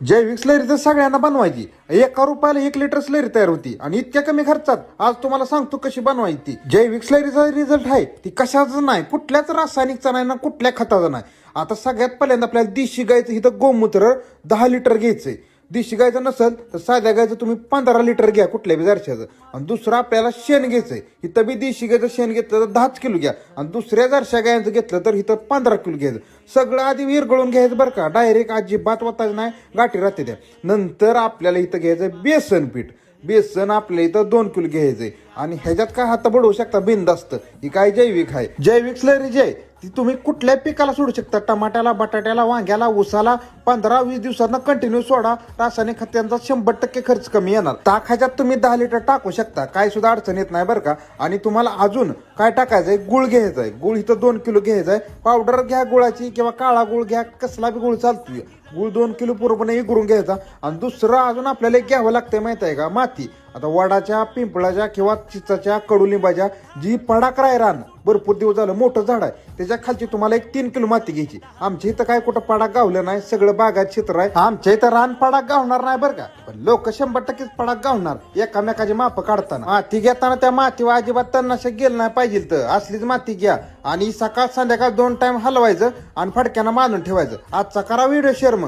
जैविक स्लरी तर सगळ्यांना बनवायची. 1 रुपयाला 1 लिटर स्लरी तयार होती आणि इतक्या कमी खर्चात आज तुम्हाला सांगतो कशी बनवायची ती. जैविक स्लरीचा रिझल्ट आहे ती कशाचा नाही, कुठल्याच रासायनिकचा नाही ना कुठल्या खताचा नाही. आता सगळ्यात पहिल्यांदा आपल्याला देशी गायचं इथं गोमूत्र 10 लिटर घ्यायचंय. देशी गायचं नसेल तर साध्या गायचं तुम्ही 15 लिटर घ्या कुठल्या बी जरशाचं. आणि दुसरं आपल्याला शेण घ्यायचंय. इथं बी देशी गायचं शेण घेतलं तर 10 किलो घ्या आणि दुसऱ्या जरशा गायांचं घेतलं तर इथं 15 किलो घ्यायचं. सगळं आधी विरघळून घ्यायचं बरं का, डायरेक्ट अजिबात वाटायचं नाही, गाठी राहते त्या. नंतर आपल्याला इथं घ्यायचं बेसन पीठ. बेसन आपल्या इथं 2 किलो घ्यायचंय आणि ह्याच्यात काय हात बडवू शकता बिनधास्त. ही काय जैविक आहे. जैविक स्लरी जी आहे ती तुम्ही कुठल्याही पिकाला सोडू शकता. टमाट्याला, बटाट्याला, वांग्याला, ऊसाला 15-20 दिवसांना कंटिन्यू सोडा. रासायनिक खतांचा 100% खर्च कमी येणार. ताक ह्याच्यात तुम्ही 10 लिटर टाकू शकता, काय सुद्धा अडचण येत नाही बरं का. आणि तुम्हाला अजून काय टाकायचंय, गुळ घ्यायचा आहे. गुळ इथं 2 किलो घ्यायचा आहे. पावडर घ्या गुळाची किंवा काळा गुळ घ्या, कसला बी गुळ चालतोय. गुळ 2 किलो पूर्णपणे इगरून घ्यायचा. आणि दुसरं अजून आपल्याला एक घ्यावं लागतंय माहित आहे का, माती. आता वडाच्या, पिंपळाच्या किंवा चिचाच्या, कडुलिंबाच्या जी पडाक आहे रान भरपूर दिवस झालं मोठं झाड आहे त्याच्या खालची तुम्हाला 3 किलो माती घ्यायची. आमच्या इथं काय कुठं पडाक गावलं नाही, सगळं बागात क्षेत्र आहे. आमच्या इथं रान पडाक गावणार नाही बरं का, पण लोक 100% पडाक गावणार एकामेकाची माप काढताना. माती घेताना त्या मातीवर अजिबात तणनाशक गेलं नाही पाहिजे. तर असलीच माती घ्या आणि सकाळ संध्याकाळ 2 टाइम हलवायचं आणि फडक्यानं बांधून ठेवायचं. आजचा करा व्हिडिओ शेअर.